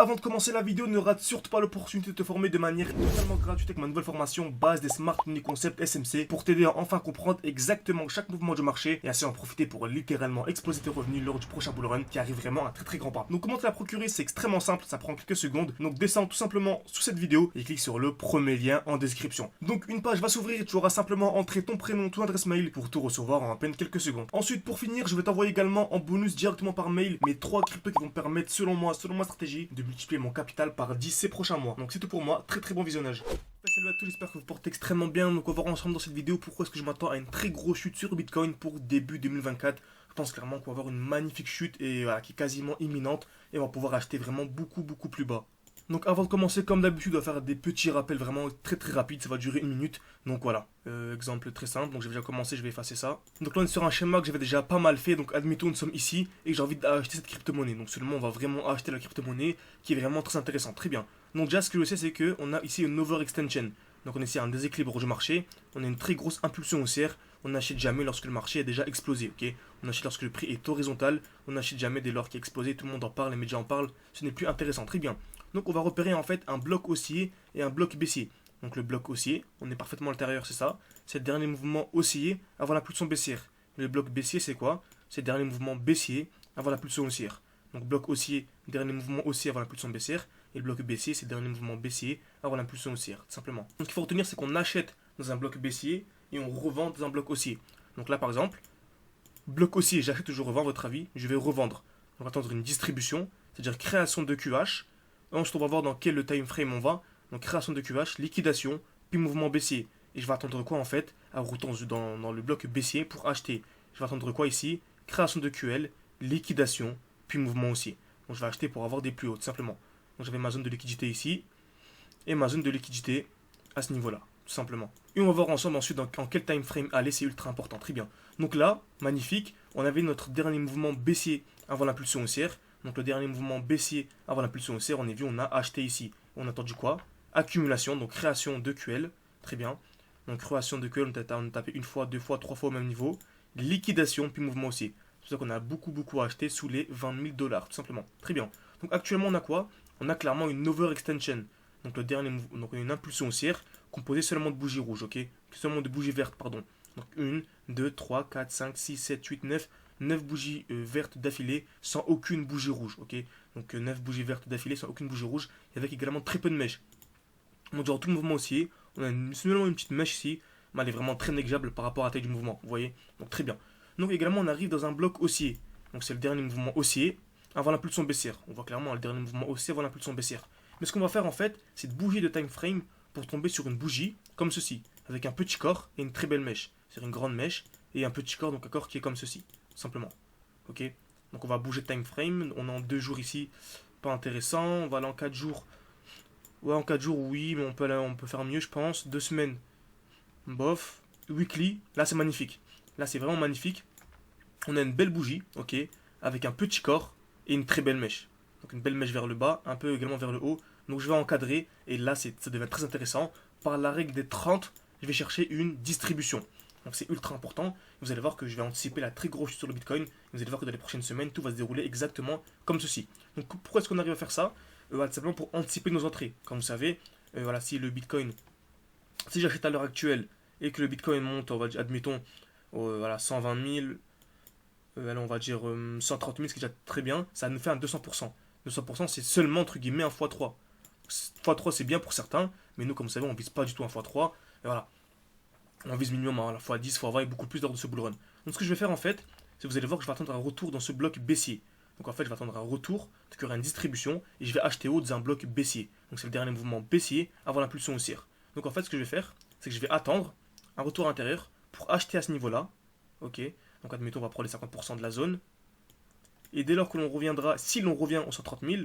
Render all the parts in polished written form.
avant de commencer la vidéo, ne rate surtout pas l'opportunité de te former de manière totalement gratuite avec ma nouvelle formation base des Smart Money Concept SMC pour t'aider à enfin comprendre exactement chaque mouvement du marché et ainsi en profiter pour littéralement exploser tes revenus lors du prochain bull run qui arrive vraiment à très grand pas. Donc comment te la procurer, c'est extrêmement simple, ça prend quelques secondes. Donc descends tout simplement sous cette vidéo et clique sur le premier lien en description. Donc une page va s'ouvrir et tu auras simplement entré ton prénom, ton adresse mail pour tout recevoir en à peine quelques secondes. Ensuite pour finir, je vais t'envoyer également en bonus directement par mail mes 3 cryptos qui vont me permettre selon moi, selon ma stratégie, de multiplier mon capital par 10 ces prochains mois. Donc c'est tout pour moi, très bon visionnage. Salut à tous, j'espère que vous portez extrêmement bien. Donc on va voir ensemble dans cette vidéo pourquoi est-ce que je m'attends à une très grosse chute sur Bitcoin pour début 2024. Je pense clairement qu'on va avoir une magnifique chute et qui est quasiment imminente et on va pouvoir acheter vraiment beaucoup plus bas. Donc avant de commencer, comme d'habitude, on va faire des petits rappels vraiment très rapides, ça va durer 1 minute. Donc voilà, exemple très simple, donc j'ai déjà commencé, je vais effacer ça. Donc là on est sur un schéma que j'avais déjà pas mal fait, donc admettons nous sommes ici et j'ai envie d'acheter cette crypto-monnaie. Donc seulement on va vraiment acheter la crypto-monnaie qui est vraiment très intéressante, très bien. Donc déjà ce que je sais c'est qu'on a ici une overextension. Donc on a ici un déséquilibre du marché, on a une très grosse impulsion haussière. On n'achète jamais lorsque le marché a déjà explosé, ok. On achète lorsque le prix est horizontal, on n'achète jamais dès lors qu'il a explosé, tout le monde en parle, les médias en parlent, ce n'est plus intéressant, très bien. Donc on va repérer en fait un bloc haussier et un bloc baissier. Donc le bloc haussier, on est parfaitement à l'intérieur, c'est ça. C'est le dernier mouvement haussier avant l'impulsion baissière. Le bloc baissier c'est quoi? C'est le dernier mouvement baissier avant l'impulsion haussière. Donc bloc haussier, dernier mouvement haussier avant l'impulsion baissière. Et le bloc baissier, c'est le dernier mouvement baissier avant l'impulsion haussière, tout simplement. Donc ce qu'il faut retenir, c'est qu'on achète dans un bloc baissier et on revend dans un bloc haussier. Donc là par exemple, bloc haussier, j'achète ou je revends, à votre avis, je vais revendre. On va attendre une distribution, c'est-à-dire création de QH. Ensuite, on va voir dans quel time frame on va. Donc création de QH, liquidation, puis mouvement baissier. Et je vais attendre quoi en fait à retourner dans le bloc baissier pour acheter. Je vais attendre quoi ici? Création de QL, liquidation, puis mouvement haussier. Donc je vais acheter pour avoir des plus hauts, tout simplement. Donc j'avais ma zone de liquidité ici et ma zone de liquidité à ce niveau-là, tout simplement. Et on va voir ensemble ensuite en quel time frame aller, c'est ultra important, très bien. Donc là, magnifique, on avait notre dernier mouvement baissier avant l'impulsion haussière. Donc le dernier mouvement baissier avant l'impulsion haussière, on a vu, on a acheté ici. On a attendu quoi? Accumulation, donc création de QL, très bien. Donc création de QL, on a tapé une fois, deux fois, trois fois au même niveau. Liquidation, puis mouvement haussier. C'est pour ça qu'on a beaucoup acheté sous les 20 000 $, tout simplement. Très bien. Donc actuellement, on a quoi? On a clairement une overextension. Donc le dernier donc une impulsion haussière composée seulement de bougies rouges, ok? Seulement de bougies vertes, pardon. Donc 1, 2, 3, 4, 5, 6, 7, 8, 9 bougies vertes d'affilée sans aucune bougie rouge, ok? Donc 9 bougies vertes d'affilée sans aucune bougie rouge et avec également très peu de mèches. Donc durant tout le mouvement haussier, on a seulement une petite mèche ici, mais elle est vraiment très négligeable par rapport à la taille du mouvement, vous voyez? Donc très bien. Donc également on arrive dans un bloc haussier. Donc c'est le dernier mouvement haussier avant l'impulsion baissière. On voit clairement le dernier mouvement haussier avant l'impulsion baissière. Mais ce qu'on va faire en fait, c'est de bouger de time frame pour tomber sur une bougie comme ceci, avec un petit corps et une très belle mèche. C'est une grande mèche et un petit corps, donc un corps qui est comme ceci, simplement. Ok? Donc on va bouger de time frame. On est en 2 jours ici, pas intéressant. On va aller en 4 jours. Ouais, en 4 jours, oui, mais on peut faire mieux, je pense. 2 semaines, bof. Weekly, là c'est magnifique. Là c'est vraiment magnifique. On a une belle bougie, ok, avec un petit corps et une très belle mèche. Donc une belle mèche vers le bas, un peu également vers le haut. Donc je vais encadrer et là ça devient très intéressant. Par la règle des 30, je vais chercher une distribution. Donc c'est ultra important. Vous allez voir que je vais anticiper la très grosse chute sur le Bitcoin. Vous allez voir que dans les prochaines semaines, tout va se dérouler exactement comme ceci. Donc pourquoi est-ce qu'on arrive à faire ça? Tout simplement pour anticiper nos entrées. Comme vous savez, voilà, si j'achète à l'heure actuelle et que le Bitcoin monte, on va dire, admettons, voilà, 120 000, on va dire 130 000, ce qui est déjà très bien, ça nous fait un 200%. 200% c'est seulement entre guillemets un x3. x3 c'est bien pour certains, mais nous comme vous savez on vise pas du tout un x3. Et voilà. On vise minimum à la fois 10, fois 20 et beaucoup plus lors de ce bull run. Donc ce que je vais faire en fait, c'est que vous allez voir que je vais attendre un retour dans ce bloc baissier. Donc en fait je vais attendre un retour, donc il y aura une distribution et je vais acheter haut dans un bloc baissier. Donc c'est le dernier mouvement baissier avant l'impulsion haussière. Donc en fait ce que je vais faire, c'est que je vais attendre un retour intérieur pour acheter à ce niveau-là. Ok. Donc admettons on va prendre les 50% de la zone. Et dès lors que l'on reviendra, si l'on revient aux 130 000,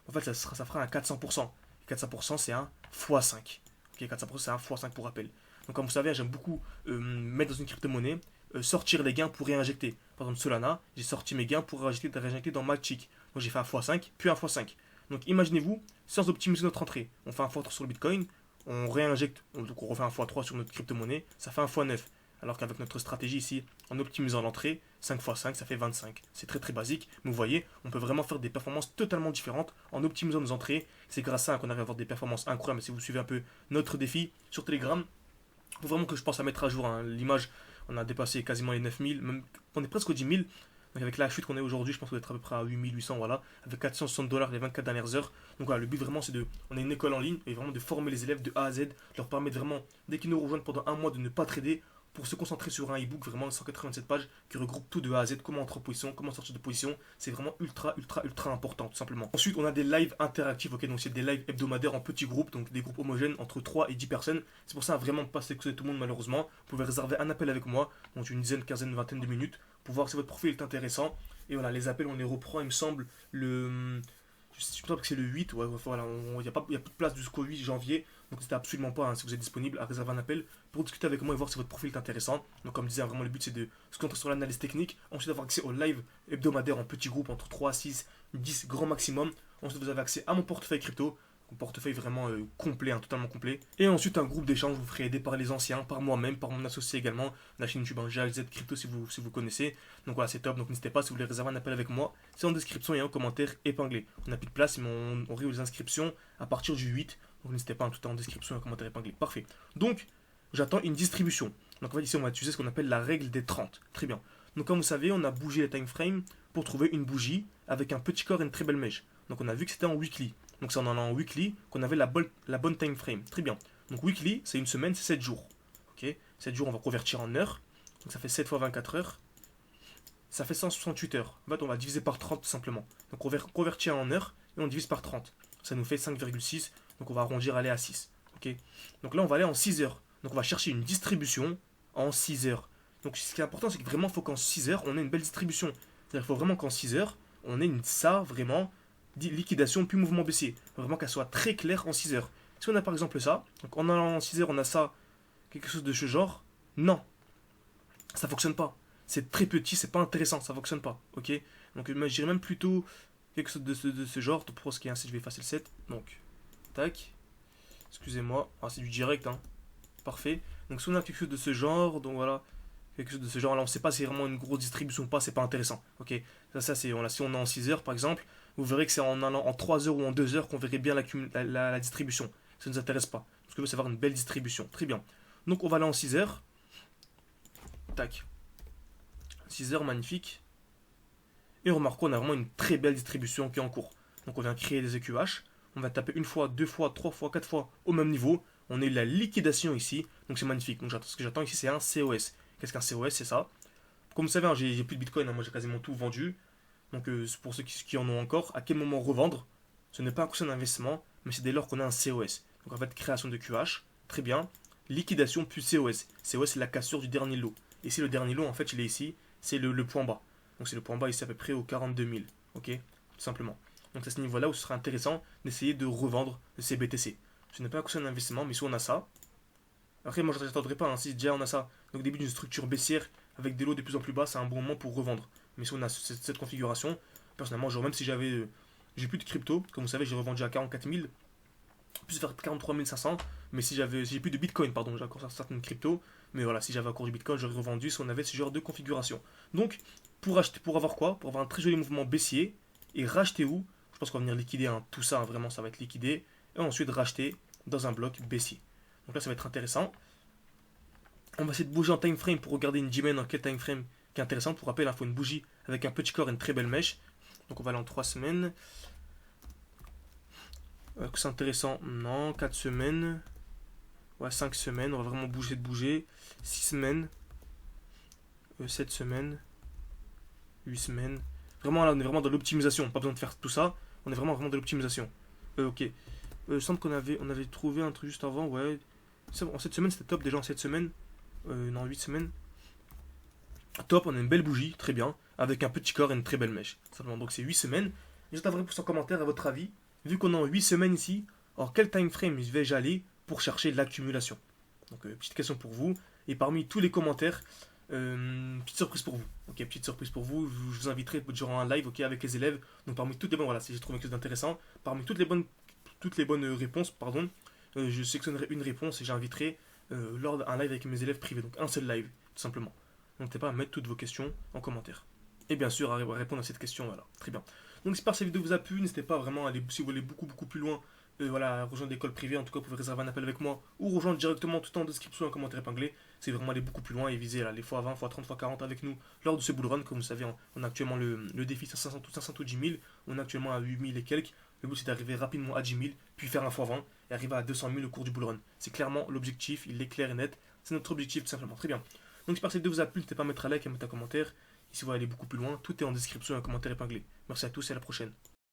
en fait ça fera un 400%. Et 400% c'est un x5. Ok, 400% c'est un x5 pour rappel. Donc comme vous savez, j'aime beaucoup mettre dans une crypto-monnaie, sortir les gains pour réinjecter. Par exemple Solana, j'ai sorti mes gains pour réinjecter dans Matic. Donc j'ai fait un x5, puis un x5. Donc imaginez-vous, sans optimiser notre entrée, on fait un x3 sur le Bitcoin, on réinjecte, donc on refait un x3 sur notre crypto-monnaie, ça fait un x9. Alors qu'avec notre stratégie ici, en optimisant l'entrée, 5 x 5, ça fait 25. C'est très très basique, mais vous voyez, on peut vraiment faire des performances totalement différentes en optimisant nos entrées. C'est grâce à ça qu'on arrive à avoir des performances incroyables. Si vous suivez un peu notre défi sur Telegram, il faut vraiment que je pense à mettre à jour hein, l'image. On a dépassé quasiment les 9000, même, on est presque aux 10 000. Donc avec la chute qu'on est aujourd'hui, je pense qu'on va être à peu près à 8800, voilà, avec 460 dollars les 24 dernières heures. Donc voilà, le but vraiment c'est de, on est une école en ligne et vraiment de former les élèves de A à Z, de leur permettre vraiment, dès qu'ils nous rejoignent pendant un mois, de ne pas trader, pour se concentrer sur un e-book vraiment 187 pages qui regroupe tout de A à Z, comment entrer en position, comment sortir de position. C'est vraiment ultra important tout simplement. Ensuite, on a des lives interactifs, ok, donc c'est des lives hebdomadaires en petits groupes, donc des groupes homogènes entre 3 et 10 personnes. C'est pour ça vraiment pas sélectionner tout le monde malheureusement. Vous pouvez réserver un appel avec moi, donc une dizaine, quinzaine, vingtaine de minutes pour voir si votre profil est intéressant. Et voilà, les appels, on les reprend, il me semble, je pense que c'est le 8, ouais, voilà, il n'y a plus de place jusqu'au 8 janvier, donc n'hésitez absolument pas, hein, si vous êtes disponible, à réserver un appel pour discuter avec moi et voir si votre profil est intéressant. Donc comme je disais, vraiment le but c'est de se concentrer sur l'analyse technique, ensuite avoir accès au live hebdomadaire en petits groupes entre 3, 6, 10 grand maximum. Ensuite vous avez accès à mon portefeuille crypto, un portefeuille vraiment complet, hein, totalement complet. Et ensuite un groupe d'échange, vous ferez aider par les anciens, par moi-même, par mon associé également, la chaîne YouTube Z Crypto si vous connaissez. Donc voilà, c'est top, donc n'hésitez pas si vous voulez réserver un appel avec moi, c'est en description et en commentaire épinglé. On n'a plus de place, mais on réouvre les inscriptions à partir du 8, donc n'hésitez pas, tout est en description et en commentaire épinglé. Parfait. Donc j'attends une distribution. Donc en fait ici on va utiliser ce qu'on appelle la règle des 30. Très bien. Donc comme vous savez, on a bougé les time frames pour trouver une bougie avec un petit corps et une très belle mèche. Donc on a vu que c'était en weekly. Donc c'est en allant en weekly qu'on avait la bonne time frame. Très bien. Donc weekly, c'est une semaine, c'est 7 jours. Ok, 7 jours, on va convertir en heures. Donc ça fait 7 fois 24 heures. Ça fait 168 heures. En fait, on va diviser par 30 tout simplement. Donc on va convertir en heures et on divise par 30. Ça nous fait 5,6. Donc on va arrondir, aller à 6. Ok. Donc là, on va aller en 6 heures. Donc on va chercher une distribution en 6 heures. Donc ce qui est important, c'est que vraiment, il faut qu'en 6 heures, on ait une belle distribution. C'est-à-dire qu'il faut vraiment qu'en 6 heures, on ait ça vraiment liquidation puis mouvement baissier. Faut vraiment qu'elle soit très claire en 6 heures. Si on a par exemple ça, donc en allant en 6 heures, on a ça, quelque chose de ce genre, non, ça fonctionne pas. C'est très petit, c'est pas intéressant, ça fonctionne pas. Ok. Donc je dirais même plutôt quelque chose de ce genre. Pour ce qui est ainsi, je vais effacer le set. Donc, tac. Excusez-moi. Ah, c'est du direct, hein. Parfait. Donc si on a quelque chose de ce genre, donc voilà, quelque chose de ce genre, là on sait pas si c'est vraiment une grosse distribution ou pas, c'est pas intéressant. Ok. Ça c'est, si on est en 6 heures par exemple, vous verrez que c'est en allant en 3 heures ou en 2 heures qu'on verrait bien la distribution. Ça ne nous intéresse pas. Ce que je veux, c'est avoir une belle distribution. Très bien. Donc on va aller en 6 heures. Tac. 6 heures, magnifique. Et remarquons, on a vraiment une très belle distribution qui est en cours. Donc on vient créer des EQH. On va taper une fois, deux fois, trois fois, quatre fois au même niveau. On a eu la liquidation ici. Donc c'est magnifique. Donc ce que j'attends ici, c'est un COS. Qu'est-ce qu'un COS? C'est ça. Comme vous savez, hein, j'ai plus de Bitcoin. Hein, moi j'ai quasiment tout vendu. Donc pour ceux qui en ont encore, à quel moment revendre? Ce n'est pas un conseil d'investissement, mais c'est dès lors qu'on a un COS. Donc en fait, création de QH, très bien. Liquidation plus COS. COS, c'est la cassure du dernier lot. Et si le dernier lot, en fait, il est ici, c'est le point bas. Donc c'est le point bas ici à peu près aux 42 000. Ok, tout simplement. Donc c'est à ce niveau-là où ce sera intéressant d'essayer de revendre ces BTC. Ce n'est pas un conseil d'investissement, mais si on a ça. Après, moi, je n'attendrai pas, hein, si déjà on a ça. Donc début d'une structure baissière avec des lots de plus en plus bas, c'est un bon moment pour revendre. Mais si on a cette configuration, personnellement, genre même si j'ai plus de crypto, comme vous savez, j'ai revendu à 44 000, plus vers 43 500, mais si j'ai plus de Bitcoin, pardon, j'ai encore certaines cryptos, mais voilà, si j'avais encore du Bitcoin, j'aurais revendu si on avait ce genre de configuration. Donc, pour avoir quoi? Pour avoir un très joli mouvement baissier, et racheter où? Je pense qu'on va venir liquider hein, tout ça, hein, vraiment, ça va être liquidé, et ensuite racheter dans un bloc baissier. Donc là, ça va être intéressant. On va essayer de bouger en time frame pour regarder une G-Man en quel time frame qui est intéressant. Pour rappel, il faut une bougie avec un petit corps et une très belle mèche. Donc on va aller en 3 semaines. C'est intéressant? Non. 4 semaines. Ouais, 5 semaines. On va vraiment bouger. 6 semaines. 7 semaines. 8 semaines. Vraiment là, on est vraiment dans l'optimisation. Pas besoin de faire tout ça. On est vraiment dans l'optimisation. Ok. Il semble qu'on avait trouvé un truc juste avant. Ouais. En 7 semaines, c'était top déjà en 7 semaines. Non, 8 semaines. Top, on a une belle bougie, très bien, avec un petit corps et une très belle mèche. Simplement, donc c'est 8 semaines. J'attendrai pour son commentaire à votre avis. Vu qu'on est en 8 semaines ici, alors quel time frame vais-je aller pour chercher l'accumulation? Donc petite question pour vous. Et parmi tous les commentaires, petite surprise pour vous. Ok, petite surprise pour vous. Je vous inviterai durant un live, ok, avec les élèves. Donc parmi toutes les bonnes, voilà, si j'ai trouvé quelque chose d'intéressant, parmi toutes les bonnes réponses, pardon, je sélectionnerai une réponse et j'inviterai lors d'un live avec mes élèves privés. Donc un seul live tout simplement. N'hésitez pas à mettre toutes vos questions en commentaire. Et bien sûr, à répondre à cette question, voilà. Très bien. Donc j'espère que cette vidéo vous a plu. N'hésitez pas vraiment à aller, si vous voulez beaucoup plus loin, voilà, rejoindre l'école privée. En tout cas, vous pouvez réserver un appel avec moi ou rejoindre directement tout en description et en commentaire épinglé. C'est vraiment aller beaucoup plus loin et viser là, les x20, x30, x40 avec nous lors de ce bull run. Comme vous savez, on a actuellement le défi 500 ou 10 000. On est actuellement à 8 000 et quelques. Le but c'est d'arriver rapidement à 10 000, puis faire un x20 et arriver à 200 000 au cours du bull run. C'est clairement l'objectif, il est clair et net. C'est notre objectif tout simplement. Très bien. Donc j'espère que cette vidéo vous a plu. N'hésitez pas à mettre un like et à mettre un commentaire. Et si vous voulez aller beaucoup plus loin, tout est en description et en commentaire épinglé. Merci à tous et à la prochaine.